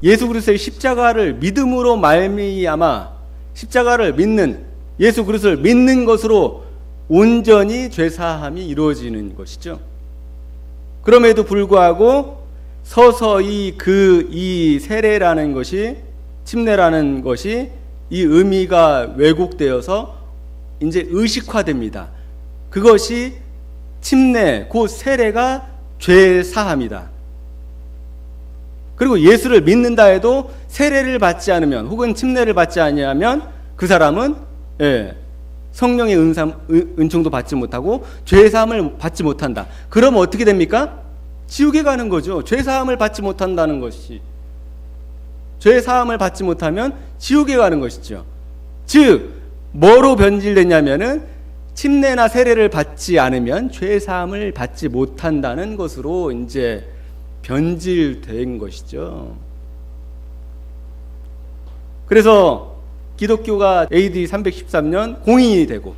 예수 그리스도의 십자가를 믿음으로 말미암아 십자가를 믿는, 예수 그리스도를 믿는 것으로 온전히 죄사함이 이루어지는 것이죠. 그럼에도 불구하고 서서히 이 세례라는 것이, 침례라는 것이 이 의미가 왜곡되어서 이제 의식화됩니다. 그것이 침례, 그 세례가 죄사함이다. 그리고 예수를 믿는다 해도 세례를 받지 않으면, 혹은 침례를 받지 아니하면 그 사람은 성령의 은총도 받지 못하고 죄사함을 받지 못한다. 그럼 어떻게 됩니까? 지옥에 가는 거죠. 죄사함을 받지 못한다는 것이, 죄사함을 받지 못하면 지옥에 가는 것이죠. 즉 뭐로 변질됐냐면은 침례나 세례를 받지 않으면 죄사함을 받지 못한다는 것으로 이제 변질된 것이죠. 그래서 기독교가 AD 313년 공인이 되고,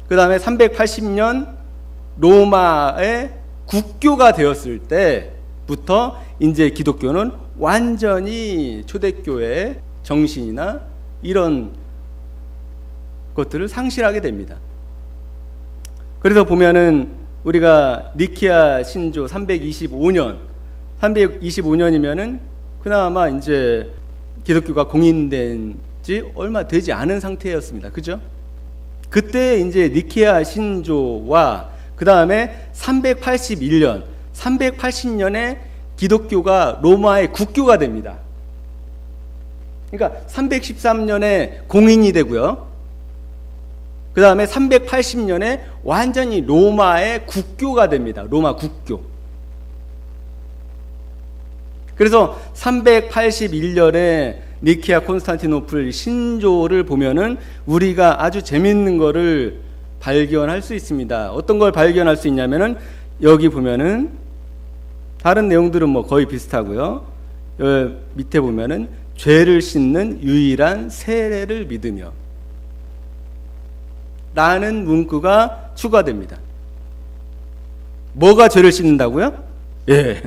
그 다음에 380년 로마의 국교가 되었을 때부터 이제 기독교는 완전히 초대교회의 정신이나 이런 것들을 상실하게 됩니다. 그래서 보면은 우리가 니케아 신조 325년이면은 그나마 이제 기독교가 공인된 지 얼마 되지 않은 상태였습니다. 그죠? 그때 이제 니케아 신조와 그 다음에 380년에 기독교가 로마의 국교가 됩니다. 그러니까 313년에 공인이 되고요. 그 다음에 380년에 완전히 로마의 국교가 됩니다. 로마 국교. 그래서 381년에 니케아 콘스탄티노플 신조를 보면은 우리가 아주 재밌는 거를 발견할 수 있습니다. 어떤 걸 발견할 수 있냐면은 여기 보면은 다른 내용들은 뭐 거의 비슷하고요. 여기 밑에 보면은 죄를 씻는 유일한 세례를 믿으며 라는 문구가 추가됩니다. 뭐가 죄를 씻는다고요? 예,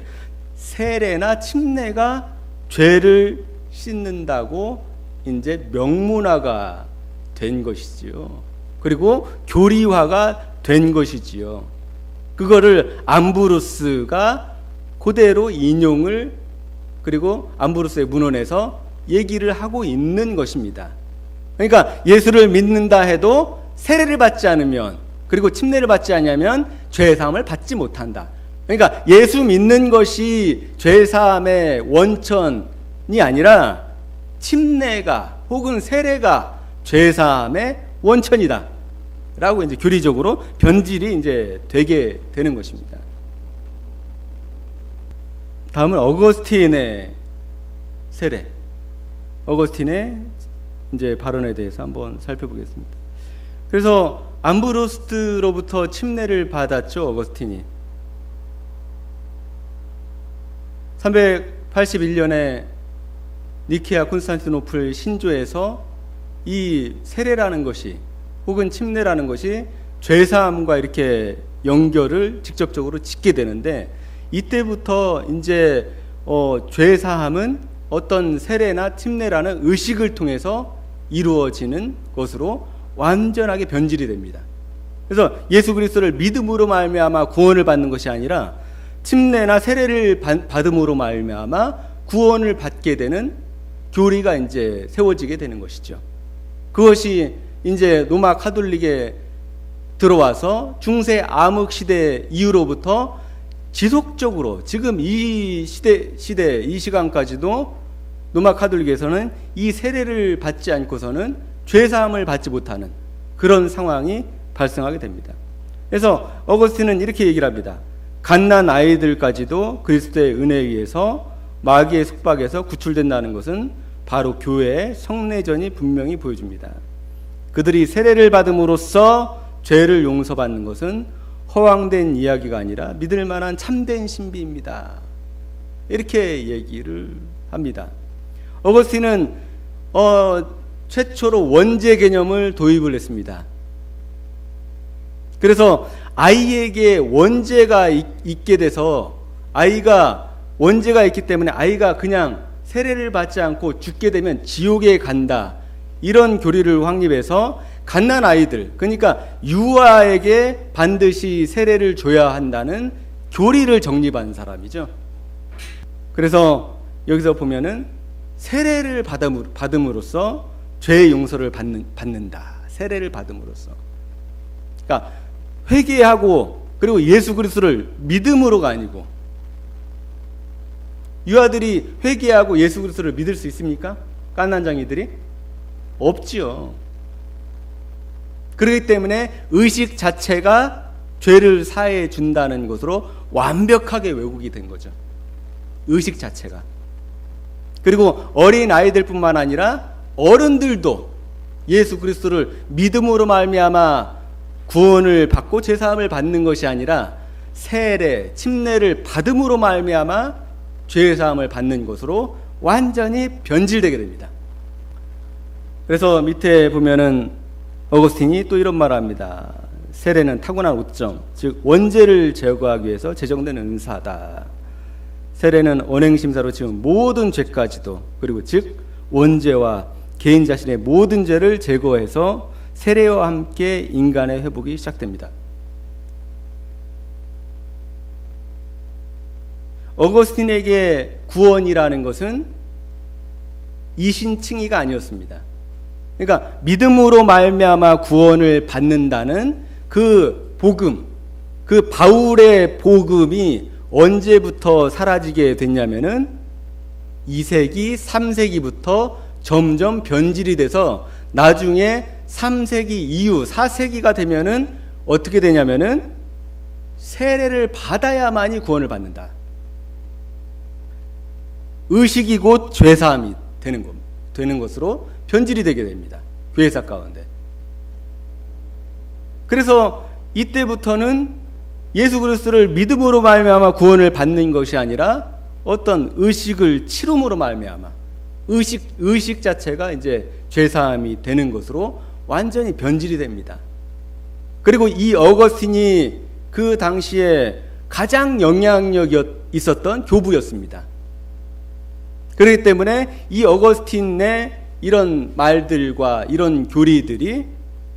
세례나 침례가 죄를 씻는다고 이제 명문화가 된 것이지요. 그리고 교리화가 된 것이지요. 그거를 암브로스가 그대로 인용을, 그리고 암브로스의 문헌에서 얘기를 하고 있는 것입니다. 그러니까 예수를 믿는다 해도 세례를 받지 않으면, 그리고 침례를 받지 않으면 죄사함을 받지 못한다. 그러니까 예수 믿는 것이 죄사함의 원천이 아니라 침례가 혹은 세례가 죄사함의 원천이다 라고 이제 교리적으로 변질이 이제 되게 되는 것입니다. 다음은 어거스틴의 세례, 어거스틴의 이제 발언에 대해서 한번 살펴보겠습니다. 그래서 암브로스로부터 침례를 받았죠, 어거스틴이. 381년에 니케아 콘스탄티노플 신조에서 이 세례라는 것이 혹은 침례라는 것이 죄사함과 이렇게 연결을 직접적으로 짓게 되는데, 이때부터 이제 죄사함은 어떤 세례나 침례라는 의식을 통해서 이루어지는 것으로 완전하게 변질이 됩니다. 그래서 예수 그리스도를 믿음으로 말미암아 구원을 받는 것이 아니라 침례나 세례를 받음으로 말미암아 구원을 받게 되는 교리가 이제 세워지게 되는 것이죠. 그것이 이제 로마 카톨릭에 들어와서 중세 암흑 시대 이후로부터 지속적으로 지금 이 시대 이 시간까지도 로마 카톨릭에서는 이 세례를 받지 않고서는 죄사함을 받지 못하는 그런 상황이 발생하게 됩니다. 그래서 어거스틴은 이렇게 얘기를 합니다. 갓난 아이들까지도 그리스도의 은혜에 의해서 마귀의 속박에서 구출된다는 것은 바로 교회의 성례전이 분명히 보여줍니다. 그들이 세례를 받음으로써 죄를 용서받는 것은 허황된 이야기가 아니라 믿을 만한 참된 신비입니다. 이렇게 얘기를 합니다. 어거스틴은 최초로 원죄 개념을 도입을 했습니다. 그래서 아이에게 원죄가 있게 돼서 아이가 원죄가 있기 때문에 아이가 그냥 세례를 받지 않고 죽게 되면 지옥에 간다, 이런 교리를 확립해서 갓난 아이들, 그러니까 유아에게 반드시 세례를 줘야 한다는 교리를 정립한 사람이죠. 그래서 여기서 보면은 세례를 받음으로써 죄의 용서를 받는다. 세례를 받음으로써. 그러니까 회개하고 그리고 예수 그리스도를 믿음으로가 아니고, 유아들이 회개하고 예수 그리스도를 믿을 수 있습니까? 갓난장이들이? 없지요. 그렇기 때문에 의식 자체가 죄를 사해 준다는 것으로 완벽하게 왜곡이 된 거죠. 의식 자체가. 그리고 어린 아이들뿐만 아니라 어른들도 예수 그리스도를 믿음으로 말미암아 구원을 받고 죄사함을 받는 것이 아니라 세례, 침례를 받음으로 말미암아 죄사함을 받는 것으로 완전히 변질되게 됩니다. 그래서 밑에 보면은 어거스틴이 또 이런 말을 합니다. 세례는 타고난 오점, 즉 원죄를 제거하기 위해서 제정된 은사다. 세례는 언행심사로 지은 모든 죄까지도, 그리고 즉 원죄와 개인 자신의 모든 죄를 제거해서 세례와 함께 인간의 회복이 시작됩니다. 어거스틴에게 구원이라는 것은 이신칭의가 아니었습니다. 그러니까 믿음으로 말미암아 구원을 받는다는 그 복음, 그 바울의 복음이 언제부터 사라지게 됐냐면은 2세기, 3세기부터 점점 변질이 돼서 나중에 3세기 이후 4세기가 되면은 어떻게 되냐면은 세례를 받아야만이 구원을 받는다. 의식이 곧 죄사함이 되는 것으로 변질이 되게 됩니다. 교회사 가운데. 그래서 이때부터는 예수 그리스도를 믿음으로 말미암아 구원을 받는 것이 아니라 어떤 의식을 치름으로 말미암아 의식 자체가 이제 죄사함이 되는 것으로 완전히 변질이 됩니다. 그리고 이 어거스틴이 그 당시에 가장 영향력이 있었던 교부였습니다. 그렇기 때문에 이 어거스틴의 이런 말들과 이런 교리들이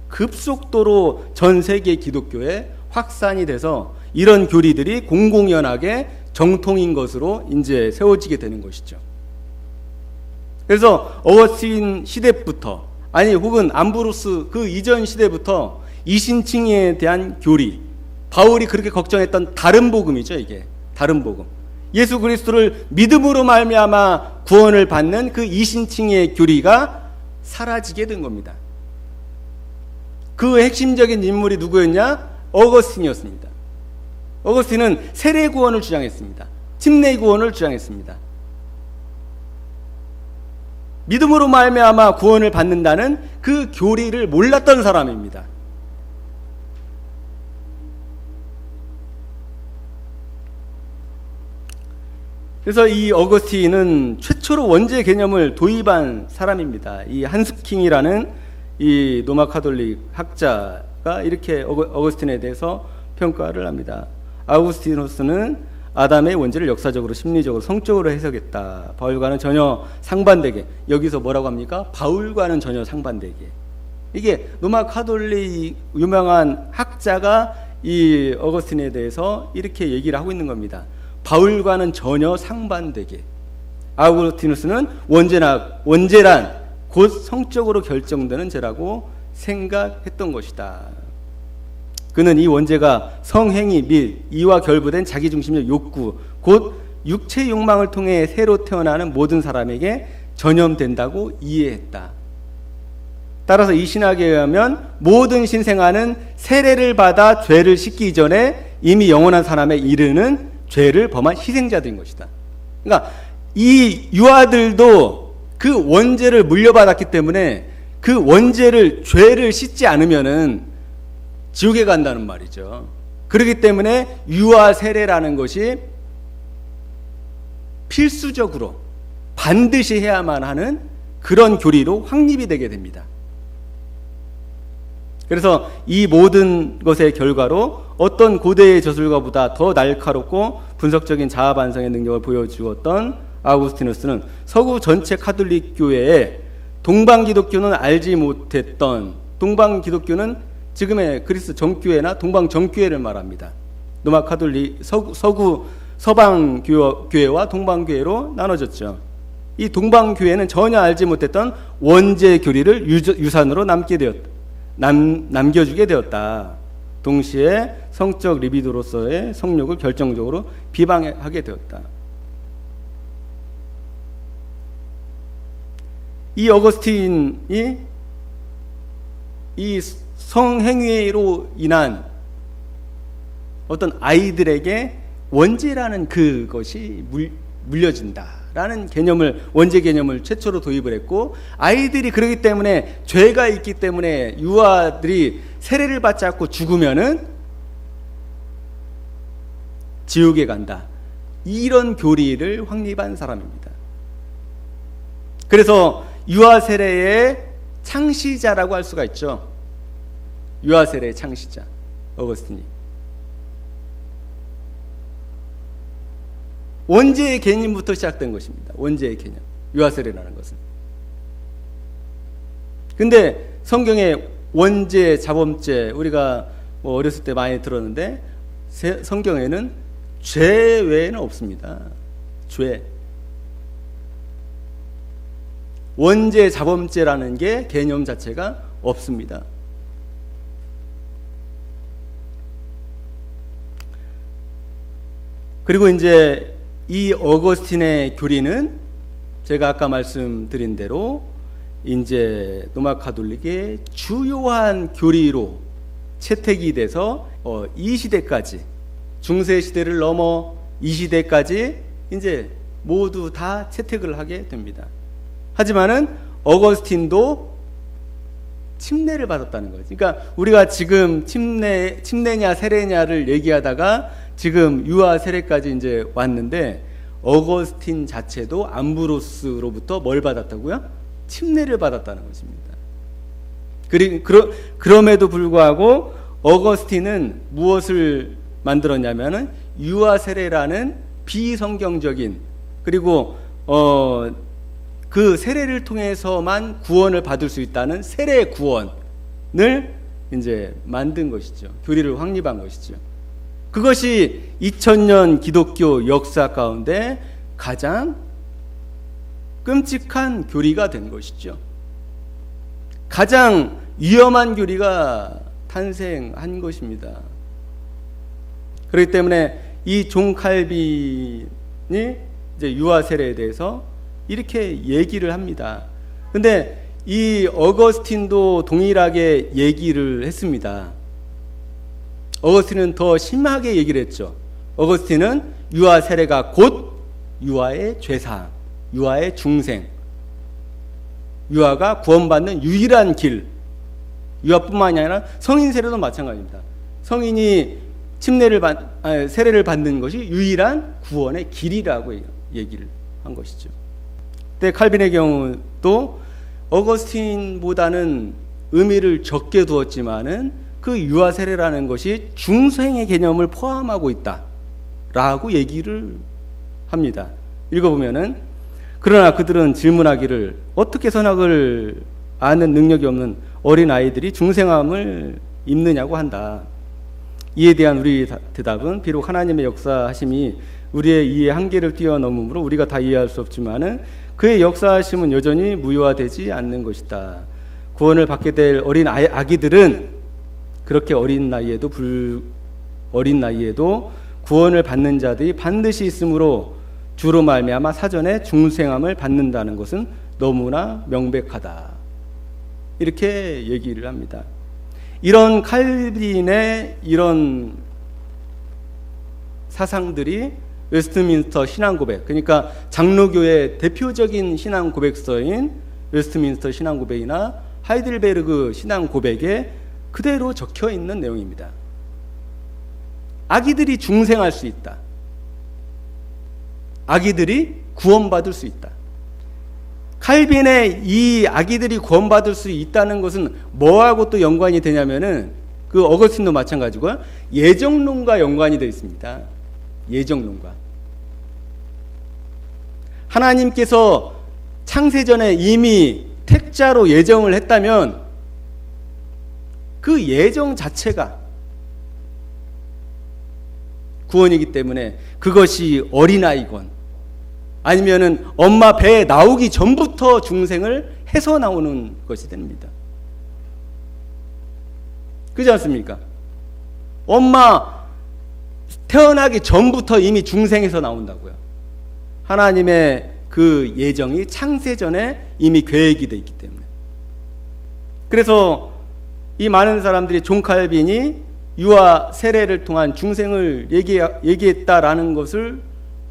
급속도로 전 세계 기독교에 확산이 돼서 이런 교리들이 공공연하게 정통인 것으로 이제 세워지게 되는 것이죠. 그래서 어거스틴 시대부터, 아니 혹은 암브로스 그 이전 시대부터 이신칭의에 대한 교리, 바울이 그렇게 걱정했던 다른 복음이죠. 이게 다른 복음, 예수 그리스도를 믿음으로 말미암아 구원을 받는 그 이신칭의의 교리가 사라지게 된 겁니다. 그 핵심적인 인물이 누구였냐? 어거스틴이었습니다. 어거스틴은 세례 구원을 주장했습니다. 침례 구원을 주장했습니다. 믿음으로 말미암아 구원을 받는다는 그 교리를 몰랐던 사람입니다. 그래서 이 어거스틴은 최초로 원죄 개념을 도입한 사람입니다. 이 한스킹이라는 이 로마 카톨릭 학자가 이렇게 어거스틴에 대해서 평가를 합니다. 아우구스티누스는 아담의 원죄를 역사적으로, 심리적으로, 성적으로 해석했다. 바울과는 전혀 상반되게. 여기서 뭐라고 합니까? 바울과는 전혀 상반되게. 이게 로마 카톨릭 유명한 학자가 이 어거스틴에 대해서 이렇게 얘기를 하고 있는 겁니다. 바울과는 전혀 상반되게. 아우구스티누스는 원죄란 곧 성적으로 결정되는 죄라고 생각했던 것이다. 그는 이 원죄가 성행위 및 이와 결부된 자기중심적 욕구, 곧 육체 욕망을 통해 새로 태어나는 모든 사람에게 전염된다고 이해했다. 따라서 이 신학에 의하면 모든 신생아는 세례를 받아 죄를 씻기 전에 이미 영원한 사람에 이르는 죄를 범한 희생자들인 것이다. 그러니까 이 유아들도 그 원죄를 물려받았기 때문에 그 원죄를, 죄를 씻지 않으면은 지옥에 간다는 말이죠. 그렇기 때문에 유아 세례라는 것이 필수적으로 반드시 해야만 하는 그런 교리로 확립이 되게 됩니다. 그래서 이 모든 것의 결과로 어떤 고대의 저술가보다 더 날카롭고 분석적인 자아 반성의 능력을 보여주었던 아우구스티누스는 서구 전체 카톨릭 교회에 동방 기독교는 알지 못했던, 동방 기독교는 지금의 그리스 정교회나 동방 정교회를 말합니다. 로마 카톨릭 서구 서방 교회와 동방 교회로 나눠졌죠. 이 동방 교회는 전혀 알지 못했던 원죄 교리를 유산으로 남겨주게 되었다. 동시에 성적 리비도로서의 성욕을 결정적으로 비방하게 되었다. 이 어거스틴이 이 성행위로 인한 어떤 아이들에게 원죄라는 그것이 물려진다라는 개념을, 원죄 개념을 최초로 도입을 했고, 아이들이 그러기 때문에, 죄가 있기 때문에 유아들이 세례를 받지 않고 죽으면은 지옥에 간다, 이런 교리를 확립한 사람입니다. 그래서 유아 세례의 창시자라고 할 수가 있죠. 유아 세례의 창시자 어거스틴이. 원죄의 개념부터 시작된 것입니다. 원죄의 개념, 유아 세례라는 것은. 근데 성경에 원죄, 자범죄, 우리가 어렸을 때 많이 들었는데 성경에는 죄 외에는 없습니다. 죄. 원죄, 자범죄라는 게 개념 자체가 없습니다. 그리고 이제 이 어거스틴의 교리는 제가 아까 말씀드린 대로 이제 로마 가톨릭의 주요한 교리로 채택이 돼서 이 시대까지, 중세 시대를 넘어 이 시대까지 이제 모두 다 채택을 하게 됩니다. 하지만은 어거스틴도 침례를 받았다는 거죠. 그러니까 우리가 지금 침례냐 세례냐를 얘기하다가 지금 유아 세례까지 이제 왔는데, 어거스틴 자체도 암브로스로부터 뭘 받았다고요? 침례를 받았다는 것입니다. 그럼에도 불구하고 어거스틴은 무엇을 만들었냐면은 유아 세례라는 비성경적인, 그리고 그 세례를 통해서만 구원을 받을 수 있다는 세례 구원을 이제 만든 것이죠. 교리를 확립한 것이죠. 그것이 2000년 기독교 역사 가운데 가장 끔찍한 교리가 된 것이죠. 가장 위험한 교리가 탄생한 것입니다. 그렇기 때문에 이 존 칼빈이 이제 유아 세례에 대해서 이렇게 얘기를 합니다. 근데 이 어거스틴도 동일하게 얘기를 했습니다. 어거스틴은 더 심하게 얘기를 했죠. 어거스틴은 유아 세례가 곧 유아의 죄사함, 유아의 중생, 유아가 구원받는 유일한 길, 유아뿐만이 아니라 성인 세례도 마찬가지입니다. 성인이 세례를 받는 것이 유일한 구원의 길이라고 얘기를 한 것이죠. 근데 칼빈의 경우도 어거스틴보다는 의미를 적게 두었지만은 그 유아 세례라는 것이 중생의 개념을 포함하고 있다라고 얘기를 합니다. 읽어보면은, 그러나 그들은 질문하기를, 어떻게 선악을 아는 능력이 없는 어린 아이들이 중생함을 입느냐고 한다. 이에 대한 우리 대답은, 비록 하나님의 역사하심이 우리의 이해 한계를 뛰어넘으므로 우리가 다 이해할 수 없지만은 그의 역사하심은 여전히 무효화되지 않는 것이다. 구원을 받게 될 어린 아기들은 그렇게 어린 나이에도 구원을 받는 자들이 반드시 있으므로 주로 말미암아 사전에 중생함을 받는다는 것은 너무나 명백하다. 이렇게 얘기를 합니다. 이런 칼빈의 이런 사상들이 웨스트민스터 신앙고백, 그러니까 장로교의 대표적인 신앙고백서인 웨스트민스터 신앙고백이나 하이델베르그 신앙고백에 그대로 적혀 있는 내용입니다. 아기들이 중생할 수 있다. 아기들이 구원받을 수 있다. 칼빈의 이 아기들이 구원받을 수 있다는 것은 뭐하고 또 연관이 되냐면은, 그 어거스틴도 마찬가지고요, 예정론과 연관이 되어 있습니다. 예정론과 하나님께서 창세전에 이미 택자로 예정을 했다면 그 예정 자체가 구원이기 때문에 그것이 어린아이건 아니면은 엄마 배에 나오기 전부터 중생을 해서 나오는 것이 됩니다. 그렇지 않습니까? 엄마 태어나기 전부터 이미 중생에서 나온다고요. 하나님의 그 예정이 창세전에 이미 계획이 되어 있기 때문에. 그래서 이 많은 사람들이 존 칼빈이 유아 세례를 통한 중생을 얘기했다라는 것을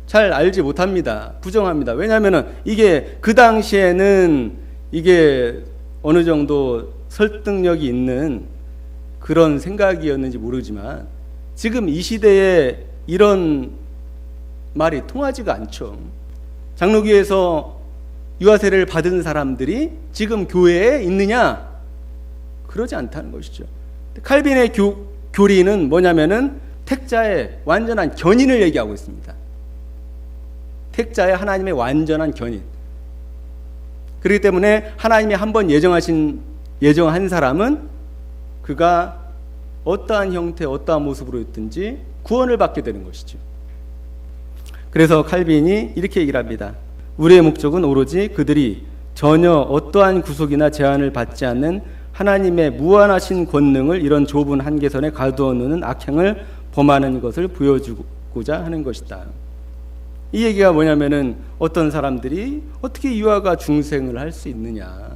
잘 알지 못합니다. 부정합니다. 왜냐하면 이게 그 당시에는 이게 어느 정도 설득력이 있는 그런 생각이었는지 모르지만 지금 이 시대에 이런 말이 통하지가 않죠. 장로교에서 유아세례를 받은 사람들이 지금 교회에 있느냐? 그러지 않다는 것이죠. 칼빈의 교리는 뭐냐면은 택자의 완전한 견인을 얘기하고 있습니다. 택자의 하나님의 완전한 견인. 그렇기 때문에 하나님이 한번 예정한 사람은 그가 어떠한 형태, 어떠한 모습으로 있든지 구원을 받게 되는 것이죠. 그래서 칼빈이 이렇게 얘기를 합니다. 우리의 목적은 오로지 그들이 전혀 어떠한 구속이나 제한을 받지 않는 하나님의 무한하신 권능을 이런 좁은 한계선에 가두어 놓는 악행을 범하는 것을 보여주고자 하는 것이다. 이 얘기가 뭐냐면은 어떤 사람들이 어떻게 유아가 중생을 할 수 있느냐.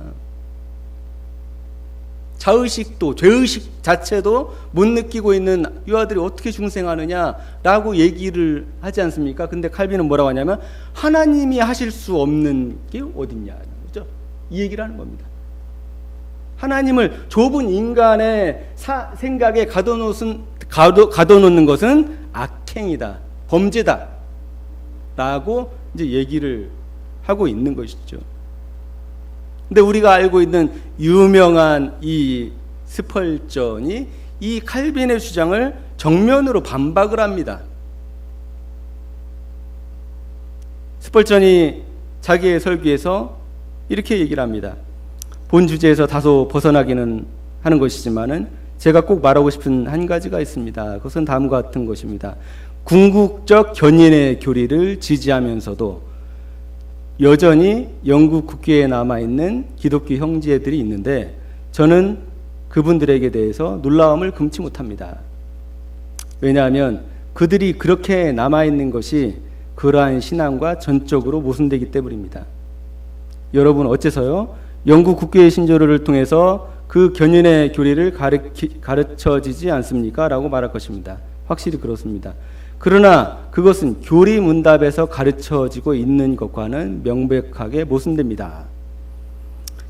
자의식도 죄의식 자체도 못 느끼고 있는 유아들이 어떻게 중생하느냐라고 얘기를 하지 않습니까? 근데 칼빈은 뭐라고 하냐면 하나님이 하실 수 없는 게 어딨냐, 그죠? 이 얘기를 하는 겁니다. 하나님을 좁은 인간의 생각에 가둬놓는 것은 악행이다, 범죄다 라고 이제 얘기를 하고 있는 것이죠. 근데 우리가 알고 있는 유명한 이 스펄전이 이 칼빈의 주장을 정면으로 반박을 합니다. 스펄전이 자기의 설교에서 이렇게 얘기를 합니다. 본 주제에서 다소 벗어나기는 하는 것이지만은 제가 꼭 말하고 싶은 한 가지가 있습니다. 그것은 다음과 같은 것입니다. 궁극적 견인의 교리를 지지하면서도 여전히 영국 국교에 남아있는 기독교 형제들이 있는데 저는 그분들에게 대해서 놀라움을 금치 못합니다. 왜냐하면 그들이 그렇게 남아있는 것이 그러한 신앙과 전적으로 모순되기 때문입니다. 여러분 어째서요? 영국 국교의 신조를 통해서 그 견인의 교리를 가르쳐지지 않습니까? 라고 말할 것입니다. 확실히 그렇습니다. 그러나 그것은 교리 문답에서 가르쳐지고 있는 것과는 명백하게 모순됩니다.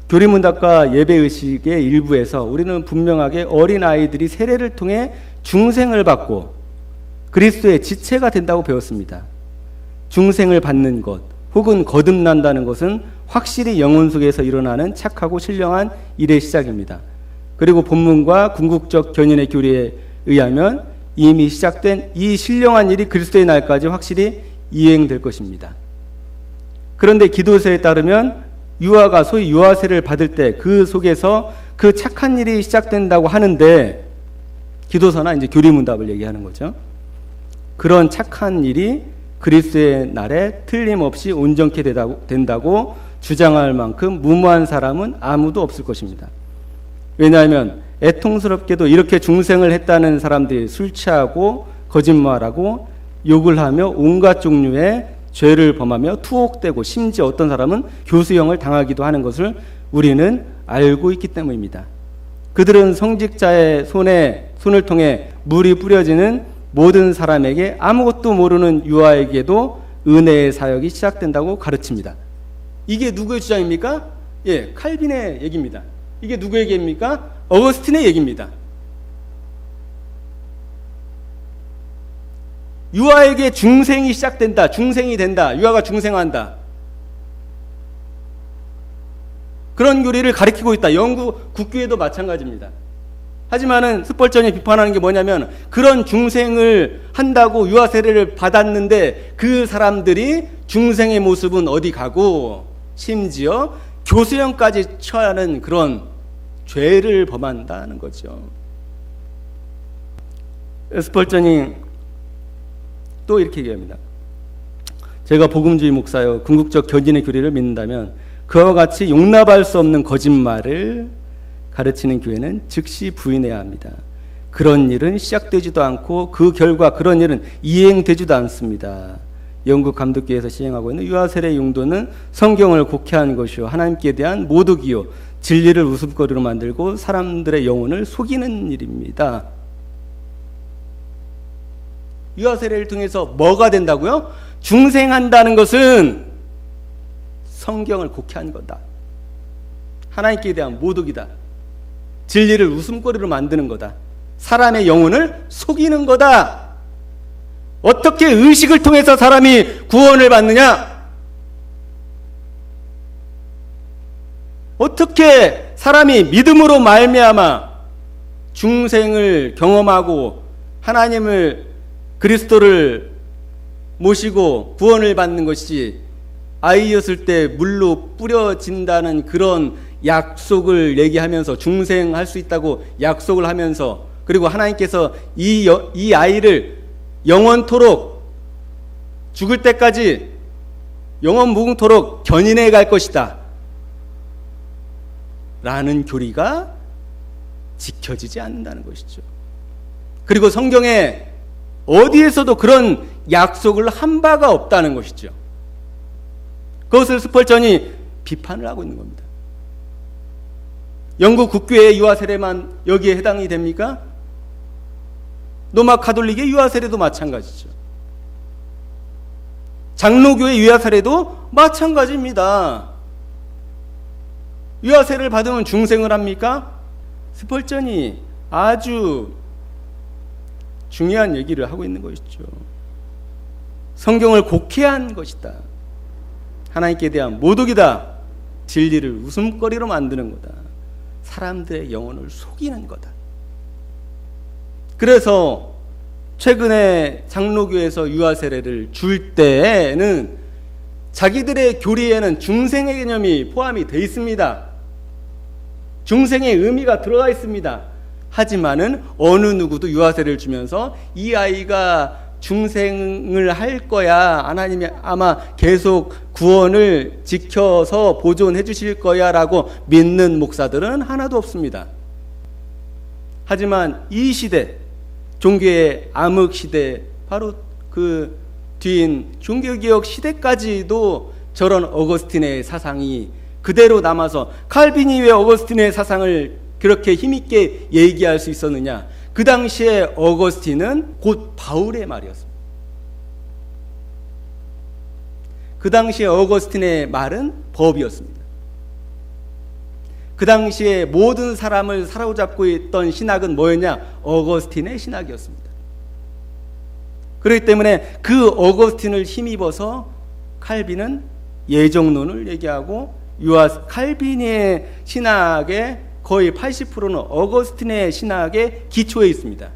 교리 문답과 예배의식의 일부에서 우리는 분명하게 어린아이들이 세례를 통해 중생을 받고 그리스도의 지체가 된다고 배웠습니다. 중생을 받는 것 혹은 거듭난다는 것은 확실히 영혼 속에서 일어나는 착하고 신령한 일의 시작입니다. 그리고 본문과 궁극적 견인의 교리에 의하면 이미 시작된 이 신령한 일이 그리스도의 날까지 확실히 이행될 것입니다. 그런데 기도서에 따르면 유아가 소위 유아세를 받을 때 그 속에서 그 착한 일이 시작된다고 하는데 기도서나 이제 교리문답을 얘기하는 거죠. 그런 착한 일이 그리스도의 날에 틀림없이 온전케 된다고 주장할 만큼 무모한 사람은 아무도 없을 것입니다. 왜냐하면 애통스럽게도 이렇게 중생을 했다는 사람들이 술 취하고 거짓말하고 욕을 하며 온갖 종류의 죄를 범하며 투옥되고 심지어 어떤 사람은 교수형을 당하기도 하는 것을 우리는 알고 있기 때문입니다. 그들은 성직자의 손을 통해 물이 뿌려지는 모든 사람에게 아무것도 모르는 유아에게도 은혜의 사역이 시작된다고 가르칩니다. 이게 누구의 주장입니까? 예, 칼빈의 얘기입니다. 이게 누구의 얘기입니까? 어거스틴의 얘기입니다. 유아에게 중생이 시작된다. 중생이 된다. 유아가 중생한다. 그런 교리를 가리키고 있다. 영국 국교에도 마찬가지입니다. 하지만은 스펄전이 비판하는 게 뭐냐면 그런 중생을 한다고 유아 세례를 받았는데 그 사람들이 중생의 모습은 어디 가고 심지어 교수형까지 처하는 그런 죄를 범한다는 거죠. 스펄전이 또 이렇게 얘기합니다. 제가 복음주의 목사여 궁극적 견인의 교리를 믿는다면 그와 같이 용납할 수 없는 거짓말을 가르치는 교회는 즉시 부인해야 합니다. 그런 일은 시작되지도 않고 그 결과 그런 일은 이행되지도 않습니다. 영국 감독교회에서 시행하고 있는 유아세례 용도는 성경을 곡해한 것이요 하나님께 대한 모독이요 진리를 웃음거리로 만들고 사람들의 영혼을 속이는 일입니다. 유아세례를 통해서 뭐가 된다고요? 중생한다는 것은 성경을 곡해한 거다. 하나님께 대한 모독이다. 진리를 웃음거리로 만드는 거다. 사람의 영혼을 속이는 거다. 어떻게 의식을 통해서 사람이 구원을 받느냐? 어떻게 사람이 믿음으로 말미암아 중생을 경험하고 하나님을 그리스도를 모시고 구원을 받는 것이 아이였을 때 물로 뿌려진다는 그런 약속을 얘기하면서 중생할 수 있다고 약속을 하면서 그리고 하나님께서 이 아이를 영원토록 죽을 때까지 영원 무궁토록 견인해 갈 것이다 라는 교리가 지켜지지 않는다는 것이죠. 그리고 성경에 어디에서도 그런 약속을 한 바가 없다는 것이죠. 그것을 스펄전이 비판을 하고 있는 겁니다. 영국 국교의 유아세례만 여기에 해당이 됩니까? 로마 가톨릭의 유아세례도 마찬가지죠. 장로교의 유아세례도 마찬가지입니다. 유아세례를 받으면 중생을 합니까? 스펄전이 아주 중요한 얘기를 하고 있는 것이죠. 성경을 곡해한 것이다. 하나님께 대한 모독이다. 진리를 웃음거리로 만드는 거다. 사람들의 영혼을 속이는 거다. 그래서 최근에 장로교에서 유아세례를 줄 때에는 자기들의 교리에는 중생의 개념이 포함이 되어 있습니다. 중생의 의미가 들어가 있습니다. 하지만은 어느 누구도 유아세례를 주면서 이 아이가 중생을 할 거야. 하나님이 아마 계속 구원을 지켜서 보존해 주실 거야 라고 믿는 목사들은 하나도 없습니다. 하지만 이 시대, 종교의 암흑 시대, 바로 그 뒤인 종교개혁 시대까지도 저런 어거스틴의 사상이 그대로 남아서 칼빈이 왜 어거스틴의 사상을 그렇게 힘있게 얘기할 수 있었느냐? 그 당시에 어거스틴은 곧 바울의 말이었습니다. 그 당시에 어거스틴의 말은 법이었습니다. 그 당시에 모든 사람을 사로잡고 있던 신학은 뭐였냐? 어거스틴의 신학이었습니다. 그렇기 때문에 그 어거스틴을 힘입어서 칼빈은 예정론을 얘기하고 칼빈의 신학의 거의 80%는 어거스틴의 신학의 기초에 있습니다.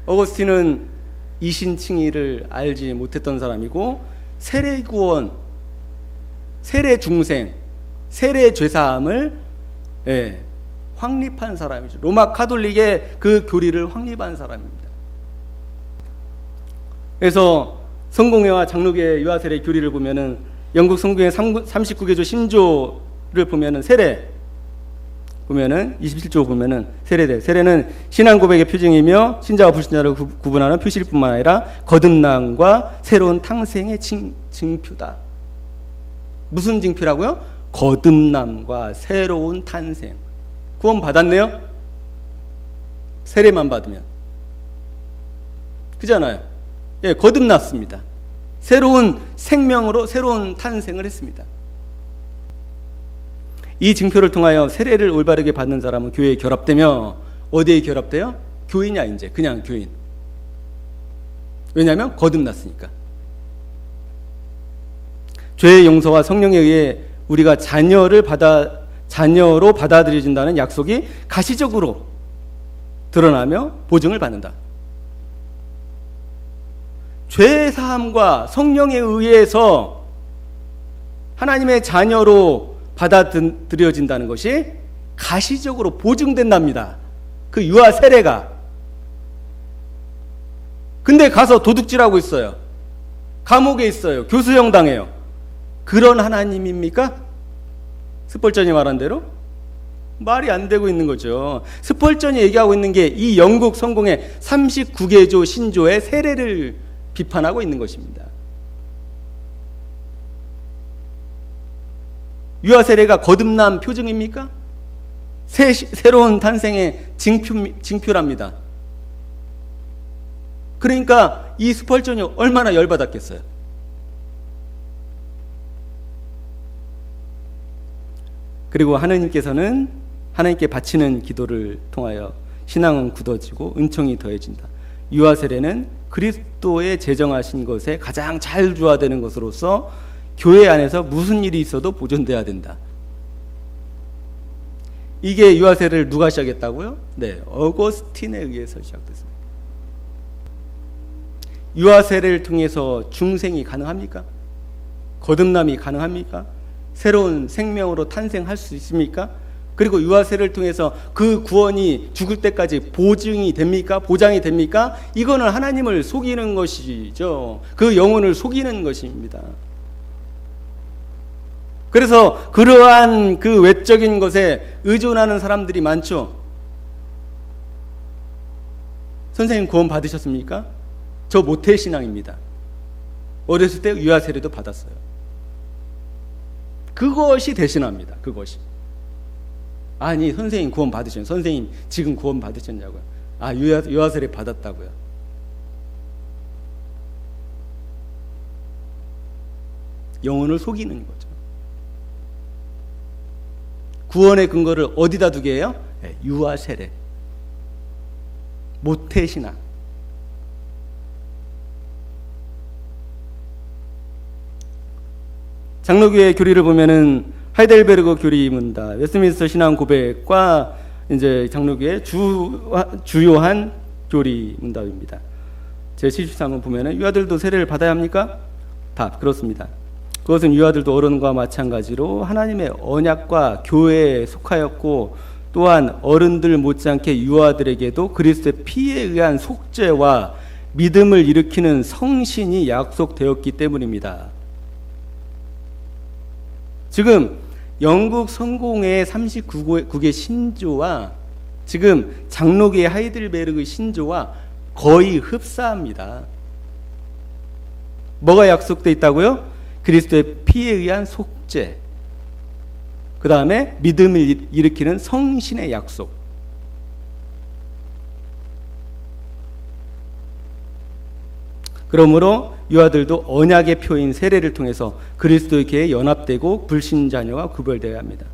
어거스틴은 이신칭의를 알지 못했던 사람이고 세례구원, 세례중생, 세례죄사함을 확립한 사람이죠. 로마 가톨릭의 그 교리를 확립한 사람입니다. 그래서 성공회와 장로교의 유아세례 교리를 보면은 영국 성공회 39개조 신조를 보면은 세례 보면은 27조 보면은 세례는 신앙 고백의 표징이며 신자와 불신자를 구분하는 표시일 뿐만 아니라 거듭남과 새로운 탕생의 징표다. 무슨 징표라고요? 거듭남과 새로운 탄생. 구원 받았네요? 세례만 받으면. 그잖아요. 예, 거듭났습니다. 새로운 생명으로 새로운 탄생을 했습니다. 이 증표를 통하여 세례를 올바르게 받는 사람은 교회에 결합되며 어디에 결합돼요? 교인이야 이제 그냥 교인. 왜냐하면 거듭났으니까. 죄의 용서와 성령에 의해 우리가 자녀로 받아들여진다는 약속이 가시적으로 드러나며 보증을 받는다. 죄 사함과 성령에 의해서 하나님의 자녀로 받아들여진다는 것이 가시적으로 보증된답니다. 그 유아 세례가. 근데 가서 도둑질하고 있어요. 감옥에 있어요. 교수형 당해요. 그런 하나님입니까? 스펄전이 말한 대로? 말이 안 되고 있는 거죠. 스펄전이 얘기하고 있는 게 이 영국 성공의 39개조 신조의 세례를 비판하고 있는 것입니다. 유아 세례가 거듭남 표징입니까? 새로운 탄생의 징표랍니다. 그러니까 이 스펄전이 얼마나 열받았겠어요. 그리고 하나님께서는 하나님께 바치는 기도를 통하여 신앙은 굳어지고 은총이 더해진다. 유아 세례는 그리스도의 제정하신 것에 가장 잘 조화되는 것으로서 교회 안에서 무슨 일이 있어도 보존돼야 된다. 이게 유아 세례를 누가 시작했다고요? 네, 어거스틴에 의해서 시작됐습니다. 유아 세례를 통해서 중생이 가능합니까? 거듭남이 가능합니까? 새로운 생명으로 탄생할 수 있습니까? 그리고 유아 세례를 통해서 그 구원이 죽을 때까지 보증이 됩니까? 보장이 됩니까? 이거는 하나님을 속이는 것이죠. 그 영혼을 속이는 것입니다. 그래서 그러한 그 외적인 것에 의존하는 사람들이 많죠. 선생님 구원 받으셨습니까? 저 모태신앙입니다. 어렸을 때 유아 세례도 받았어요. 그것이 대신합니다. 그것이. 아니 선생님 구원 받으셨어요. 선생님 지금 구원 받으셨냐고요. 아 유아 세례 받았다고요. 영혼을 속이는 거죠. 구원의 근거를 어디다 두게 해요? 네, 유아 세례, 모태신앙. 장로교회 교리를 보면은 하이델베르그 교리 문답, 웨스트민스터 신앙 고백과 이제 장로교회 주요한 교리 문답입니다. 제 73번 보면은 유아들도 세례를 받아야 합니까? 답 그렇습니다. 그것은 유아들도 어른과 마찬가지로 하나님의 언약과 교회에 속하였고 또한 어른들 못지않게 유아들에게도 그리스도의 피에 의한 속죄와 믿음을 일으키는 성신이 약속되었기 때문입니다. 지금 영국 성공의 39개 신조와 지금 장로교의 하이델베르그 신조와 거의 흡사합니다. 뭐가 약속되어 있다고요? 그리스도의 피에 의한 속죄, 그 다음에 믿음을 일으키는 성신의 약속. 그러므로 유아들도 언약의 표인 세례를 통해서 그리스도의 교회에 연합되고 불신자녀와 구별되어야 합니다.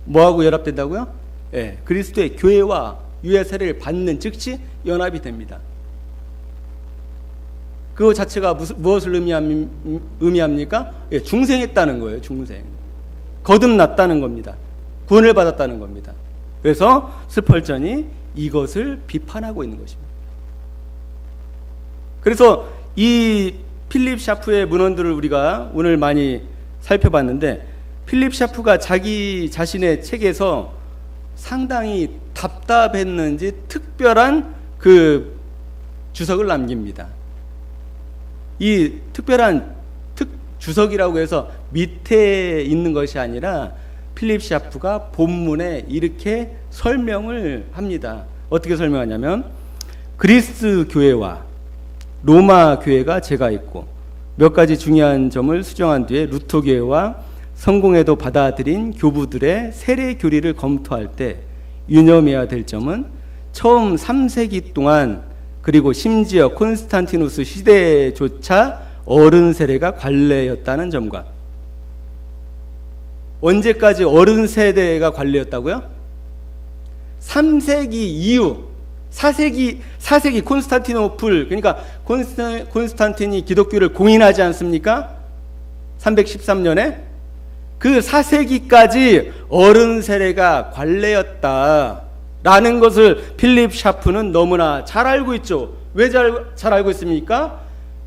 뭐하고 연합된다고요? 예, 그리스도의 교회와 유아 세례를 받는 즉시 연합이 됩니다. 그 자체가 무엇을 의미합니까? 예, 중생했다는 거예요. 중생. 거듭났다는 겁니다. 구원을 받았다는 겁니다. 그래서 스펄전이 이것을 비판하고 있는 것입니다. 그래서 이 필립 샤프의 문헌들을 우리가 오늘 많이 살펴봤는데, 필립 샤프가 자기 자신의 책에서 상당히 답답했는지 특별한 그 주석을 남깁니다. 이 특별한 주석이라고 해서 밑에 있는 것이 아니라 필립 샤프가 본문에 이렇게 설명을 합니다. 어떻게 설명하냐면, 그리스 교회와 로마 교회가 제가 있고 몇 가지 중요한 점을 수정한 뒤에 루터 교회와 성공회도 받아들인 교부들의 세례 교리를 검토할 때 유념해야 될 점은 처음 3세기 동안 그리고 심지어 콘스탄티누스 시대조차 어른 세례가 관례였다는 점과, 언제까지 어른 세대가 관례였다고요? 3세기 이후 4세기 콘스탄티노플, 그러니까 콘스탄틴이 기독교를 공인하지 않습니까? 313년에 그 4세기까지 어른 세례가 관례였다라는 것을 필립 샤프는 너무나 잘 알고 있죠. 왜 잘 알고 있습니까?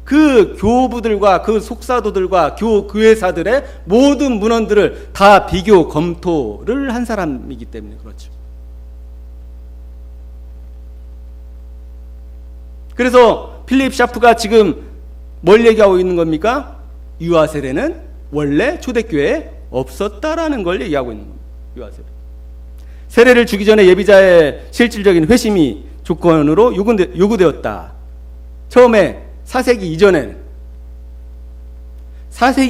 그 교부들과 그 속사도들과 교회사들의 모든 문헌들을 다 비교 검토를 한 사람이기 때문에 그렇죠. 그래서 필립 샤프가 지금 뭘 얘기하고 있는 겁니까? 유아세례는 원래 초대교회에 없었다라는 걸 얘기하고 있는 겁니다. 유아세례. 세례를 주기 전에 예비자의 실질적인 회심이 조건으로 요구되었다. 처음에 4세기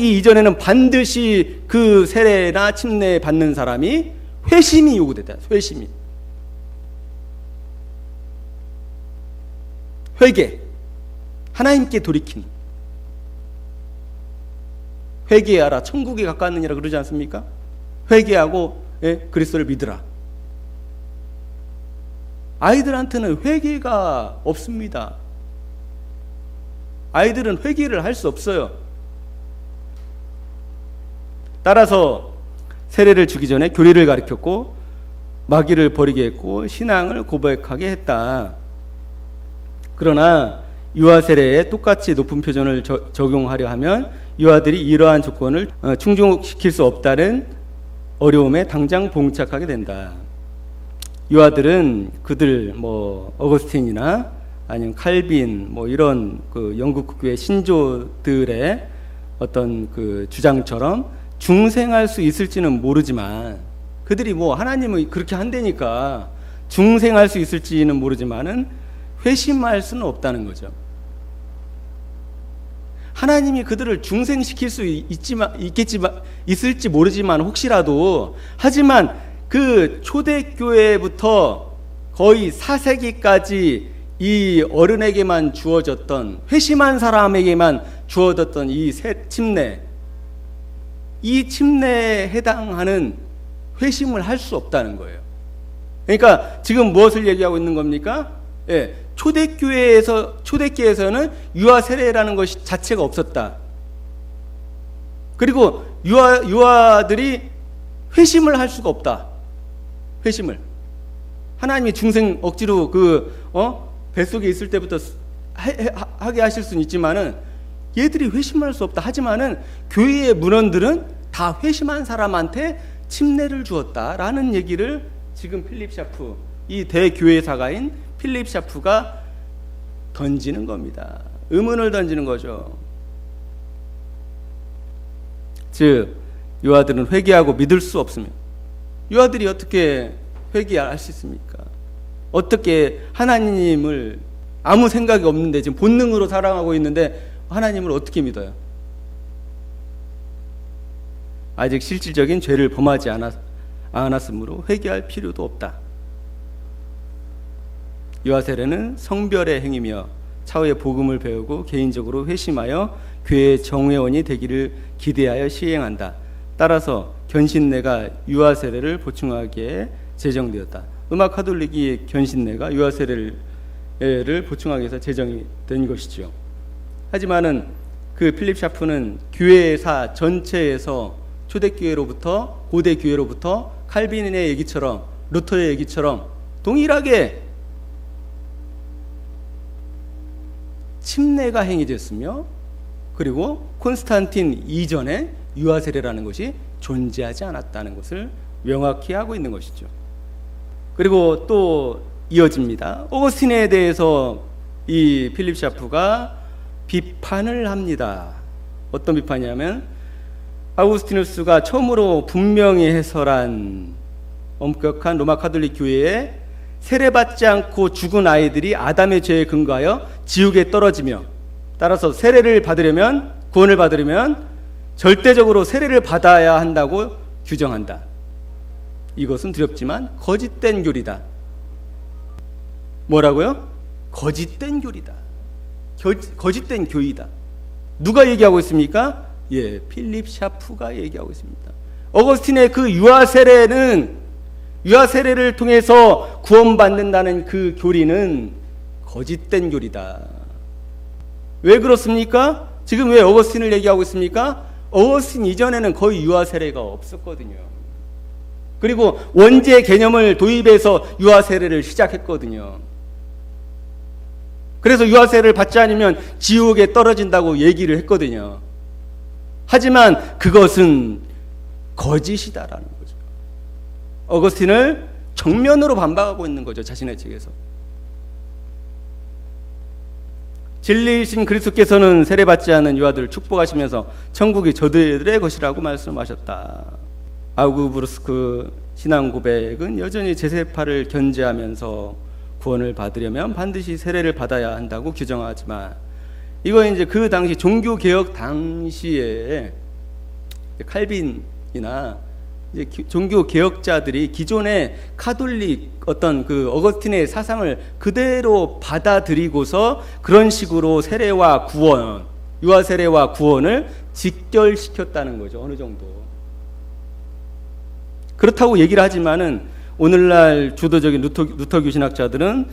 이전에는 반드시 그 세례나 침례 받는 사람이 회심이 요구됐다. 회심이. 회개. 하나님께 돌이키는. 회개하라 천국에 가까웠느니라 그러지 않습니까? 회개하고 그리스도를 믿으라. 아이들한테는 회개가 없습니다. 아이들은 회개를 할 수 없어요. 따라서 세례를 주기 전에 교리를 가르쳤고 마귀를 버리게 했고 신앙을 고백하게 했다. 그러나 유아 세례에 똑같이 높은 표준을 적용하려 하면 유아들이 이러한 조건을 충족시킬 수 없다는 어려움에 당장 봉착하게 된다. 유아들은 그들 어거스틴이나 아니면 칼빈 이런 그 영국 교회 신조들의 어떤 그 주장처럼 중생할 수 있을지는 모르지만 그들이 하나님이 그렇게 한다니까 중생할 수 있을지는 모르지만은 회심할 수는 없다는 거죠. 하나님이 그들을 중생시킬 수 있을지 모르지만 혹시라도 하지만 그 초대교회부터 거의 4세기까지 이 어른에게만 주어졌던 회심한 사람에게만 주어졌던 이 침례, 이 침례에 해당하는 회심을 할 수 없다는 거예요. 그러니까 지금 무엇을 얘기하고 있는 겁니까? 초대교회에서는 유아 세례라는 것이 자체가 없었다. 그리고 유아들이 회심을 할 수가 없다. 회심을. 하나님이 중생 억지로 뱃속에 있을 때부터 하게 하실 수는 있지만은 얘들이 회심할 수 없다. 하지만은 교회의 문헌들은 다 회심한 사람한테 침례를 주었다라는 얘기를 지금 필립 샤프, 이 대교회사가인 필립 샤프가 던지는 겁니다. 의문을 던지는 거죠. 즉 유아들은 회개하고 믿을 수 없으면 유아들이 어떻게 회개할 수 있습니까? 어떻게 하나님을 아무 생각이 없는데 지금 본능으로 사랑하고 있는데 하나님을 어떻게 믿어요? 아직 실질적인 죄를 범하지 않았으므로 회개할 필요도 없다. 유아 세례는 성별의 행위며 차후에 복음을 배우고 개인적으로 회심하여 교회의 정회원이 되기를 기대하여 시행한다. 따라서 견신례가 유아 세례를 보충하기에 제정되었다. 로마 카톨릭이 견신례가 유아 세례를 보충하기 위해서 제정이 된 것이죠. 하지만은 그 필립 샤프는 교회사 전체에서 초대교회로부터 고대교회로부터 칼빈의 얘기처럼 루터의 얘기처럼 동일하게 침례가 행해졌으며 그리고 콘스탄틴 이전에 유아 세례라는 것이 존재하지 않았다는 것을 명확히 하고 있는 것이죠. 그리고 또 이어집니다. 오거스틴에 대해서 이 필립 샤프가 비판을 합니다. 어떤 비판이냐면 아우구스티누스가 처음으로 분명히 해설한 엄격한 로마 카톨릭 교회에 세례받지 않고 죽은 아이들이 아담의 죄에 근거하여 지옥에 떨어지며 따라서 세례를 받으려면 구원을 받으려면 절대적으로 세례를 받아야 한다고 규정한다. 이것은 두렵지만 거짓된 교리다. 뭐라고요? 거짓된 교리다. 거짓된 교의다. 누가 얘기하고 있습니까? 필립 샤프가 얘기하고 있습니다. 어거스틴의 그 유아 세례를 통해서 구원받는다는 그 교리는 거짓된 교리다. 왜 그렇습니까? 지금 왜 어거스틴을 얘기하고 있습니까? 어거스틴 이전에는 거의 유아 세례가 없었거든요. 그리고 원죄 개념을 도입해서 유아 세례를 시작했거든요. 그래서 유아 세례를 받지 않으면 지옥에 떨어진다고 얘기를 했거든요. 하지만 그것은 거짓이다라는 거죠. 어거스틴을 정면으로 반박하고 있는 거죠. 자신의 책에서. 진리이신 그리스도께서는 세례받지 않은 유아들을 축복하시면서 천국이 저들의 것이라고 말씀하셨다. 아우구브르스크 신앙 고백은 여전히 제세파를 견제하면서 구원을 받으려면 반드시 세례를 받아야 한다고 규정하지만, 이거 이제 그 당시 종교 개혁 당시에 칼빈이나 이제 종교 개혁자들이 기존의 카톨릭 어떤 그 어거스틴의 사상을 그대로 받아들이고서 그런 식으로 세례와 구원, 유아 세례와 구원을 직결시켰다는 거죠. 어느 정도. 그렇다고 얘기를 하지만은 오늘날 주도적인 루터교 신학자들은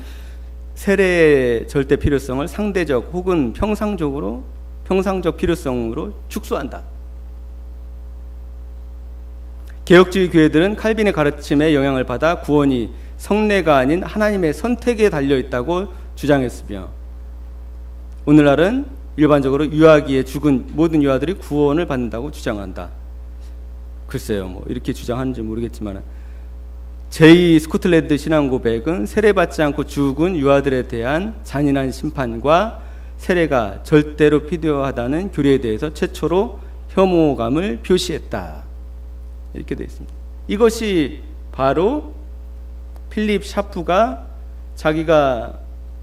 세례의 절대 필요성을 상대적 혹은 평상적 필요성으로 축소한다. 개혁주의 교회들은 칼빈의 가르침에 영향을 받아 구원이 성례가 아닌 하나님의 선택에 달려있다고 주장했으며, 오늘날은 일반적으로 유아기에 죽은 모든 유아들이 구원을 받는다고 주장한다. 글쎄요, 뭐 이렇게 주장하는지 모르겠지만, 제2 스코틀랜드 신앙 고백은 세례받지 않고 죽은 유아들에 대한 잔인한 심판과 세례가 절대로 필요하다는 교리에 대해서 최초로 혐오감을 표시했다. 이렇게 되어 있습니다. 이것이 바로 필립 샤프가 자기가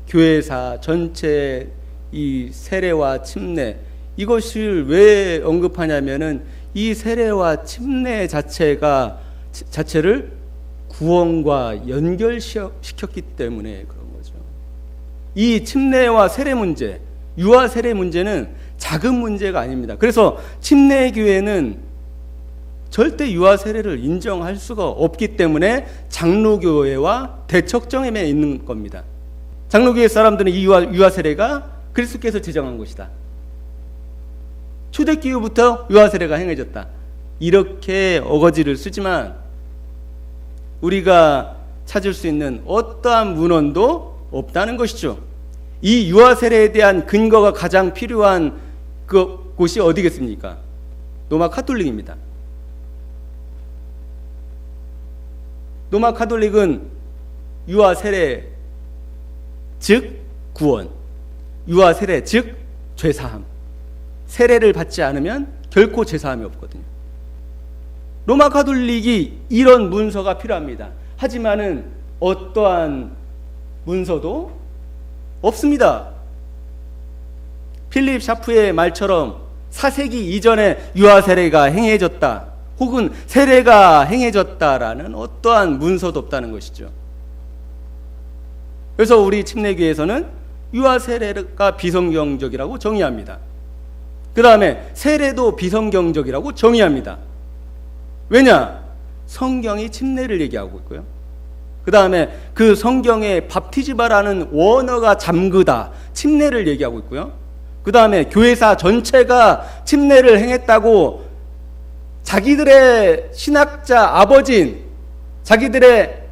교회사 전체 이 세례와 침례, 이것을 왜 언급하냐면은 이 세례와 침례 자체를 구원과 연결시켰기 때문에 그런 거죠. 이 침례와 세례 문제, 유아 세례 문제는 작은 문제가 아닙니다. 그래서 침례교회는 절대 유아 세례를 인정할 수가 없기 때문에 장로교회와 대척점에 있는 겁니다. 장로교회 사람들은 이 유아 세례가 그리스도께서 제정한 것이다. 초대기 이후부터 유아 세례가 행해졌다. 이렇게 어거지를 쓰지만 우리가 찾을 수 있는 어떠한 문헌도 없다는 것이죠. 이 유아 세례에 대한 근거가 가장 필요한 곳이 어디겠습니까? 로마 카톨릭입니다. 로마 카톨릭은 유아 세례 즉 구원, 유아 세례 즉 죄사함, 세례를 받지 않으면 결코 죄사함이 없거든요. 로마 카톨릭이 이런 문서가 필요합니다. 하지만은 어떠한 문서도 없습니다. 필립 샤프의 말처럼 4세기 이전에 유아 세례가 행해졌다, 혹은 세례가 행해졌다라는 어떠한 문서도 없다는 것이죠. 그래서 우리 침례교에서는 유아 세례가 비성경적이라고 정의합니다. 그 다음에 세례도 비성경적이라고 정의합니다. 왜냐? 성경이 침례를 얘기하고 있고요. 그 다음에 그 성경에 밥티즈바라는 원어가 잠그다, 침례를 얘기하고 있고요. 그 다음에 교회사 전체가 침례를 행했다고 자기들의 신학자 아버지인, 자기들의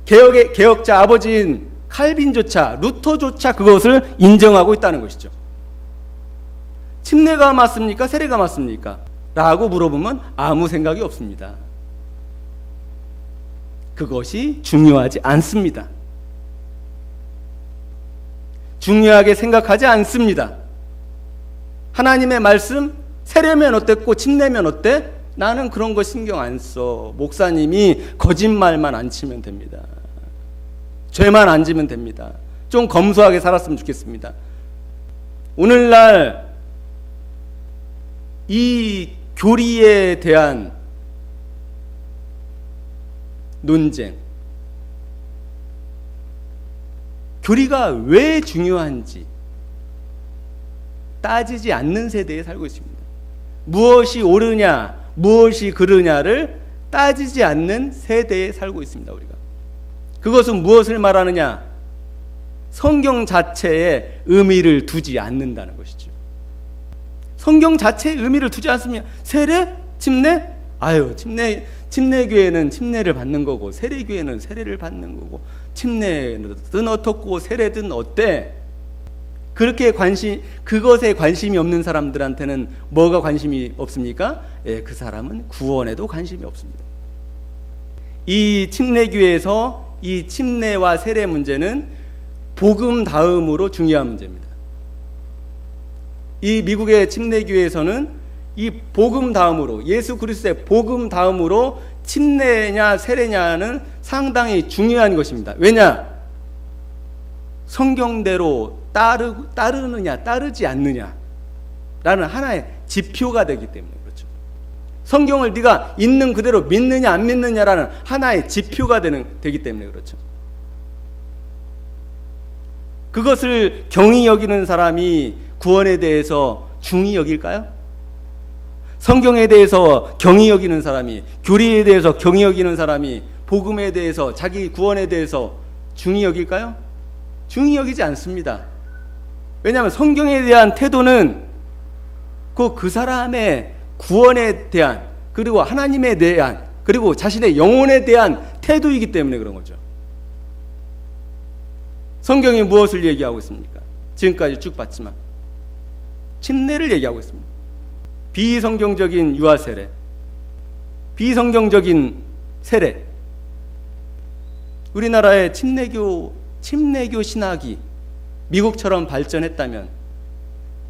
개혁자 아버지인 칼빈조차, 루터조차 그것을 인정하고 있다는 것이죠. 침례가 맞습니까? 세례가 맞습니까? 라고 물어보면 아무 생각이 없습니다. 그것이 중요하지 않습니다. 중요하게 생각하지 않습니다. 하나님의 말씀, 세례면 어땠고 침례면 어때? 나는 그런 거 신경 안 써. 목사님이 거짓말만 안 치면 됩니다. 죄만 안 지면 됩니다. 좀 검소하게 살았으면 좋겠습니다. 오늘날 이 교리에 대한 논쟁, 교리가 왜 중요한지 따지지 않는 세대에 살고 있습니다. 무엇이 옳으냐, 무엇이 그르냐를 따지지 않는 세대에 살고 있습니다. 우리가. 그것은 무엇을 말하느냐? 성경 자체에 의미를 두지 않는다는 것이죠. 성경 자체의 의미를 두지 않습니까? 세례? 침례? 아유, 침례교회는 침례를 받는 거고 세례교회는 세례를 받는 거고 침례든 어떻고 세례든 어때? 그렇게 그것에 관심이 없는 사람들한테는 뭐가 관심이 없습니까? 예, 그 사람은 구원에도 관심이 없습니다. 이 침례교회에서 이 침례와 세례 문제는 복음 다음으로 중요한 문제입니다. 이 미국의 침례교회에서는 이 복음 다음으로, 예수 그리스도의 복음 다음으로 침례냐 세례냐는 상당히 중요한 것입니다. 왜냐? 성경대로 따르느냐 따르지 않느냐라는 하나의 지표가 되기 때문에 그렇죠. 성경을 네가 있는 그대로 믿느냐 안 믿느냐라는 하나의 지표가 되기 때문에 그렇죠. 그것을 경히 여기는 사람이 구원에 대해서 중히 여길까요? 성경에 대해서 경히 여기는 사람이, 교리에 대해서 경히 여기는 사람이 복음에 대해서, 자기 구원에 대해서 중히 여길까요? 중히 여기지 않습니다. 왜냐하면 성경에 대한 태도는 그 사람의 구원에 대한, 그리고 하나님에 대한, 그리고 자신의 영혼에 대한 태도이기 때문에 그런 거죠. 성경이 무엇을 얘기하고 있습니까? 지금까지 쭉 봤지만 침례를 얘기하고 있습니다. 비성경적인 유아세례, 비성경적인 세례. 우리나라의 침례교 신학이 미국처럼 발전했다면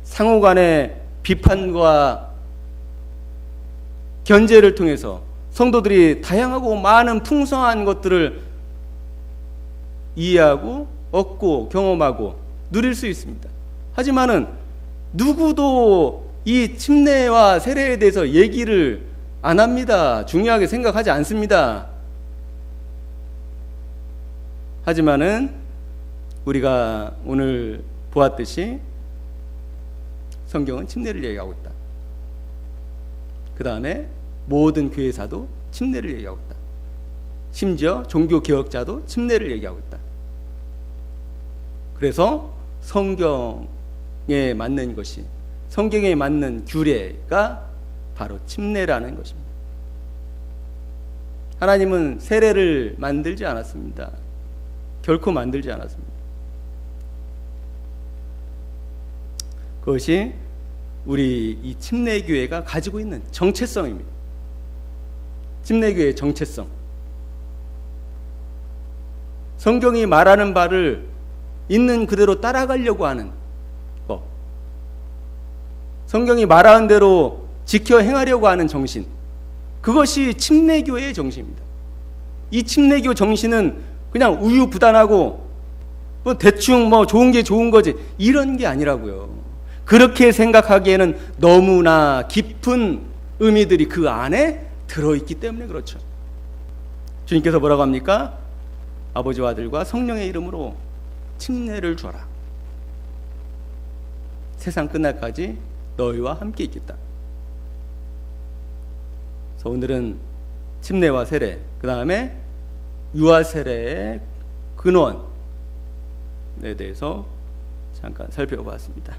상호 간의 비판과 견제를 통해서 성도들이 다양하고 많은 풍성한 것들을 이해하고 얻고 경험하고 누릴 수 있습니다. 하지만은 누구도 이 침례와 세례에 대해서 얘기를 안 합니다. 중요하게 생각하지 않습니다. 하지만은 우리가 오늘 보았듯이 성경은 침례를 얘기하고 있다. 그 다음에 모든 교회사도 침례를 얘기하고 있다. 심지어 종교개혁자도 침례를 얘기하고 있다. 그래서 성경에 맞는 것이, 성경에 맞는 규례가 바로 침례라는 것입니다. 하나님은 세례를 만들지 않았습니다. 결코 만들지 않았습니다. 그것이 우리 이 침례교회가 가지고 있는 정체성입니다. 침례교회의 정체성. 성경이 말하는 바를 있는 그대로 따라가려고 하는 것, 성경이 말하는 대로 지켜 행하려고 하는 정신, 그것이 침례교회의 정신입니다. 이 침례교 정신은 그냥 우유부단하고 뭐 대충 뭐 좋은 게 좋은 거지 이런 게 아니라고요. 그렇게 생각하기에는 너무나 깊은 의미들이 그 안에 들어있기 때문에 그렇죠. 주님께서 뭐라고 합니까? 아버지와 아들과 성령의 이름으로 침례를 줘라. 세상 끝날까지 너희와 함께 있겠다. 그래서 오늘은 침례와 세례, 그 다음에 유아 세례의 근원에 대해서 잠깐 살펴보았습니다.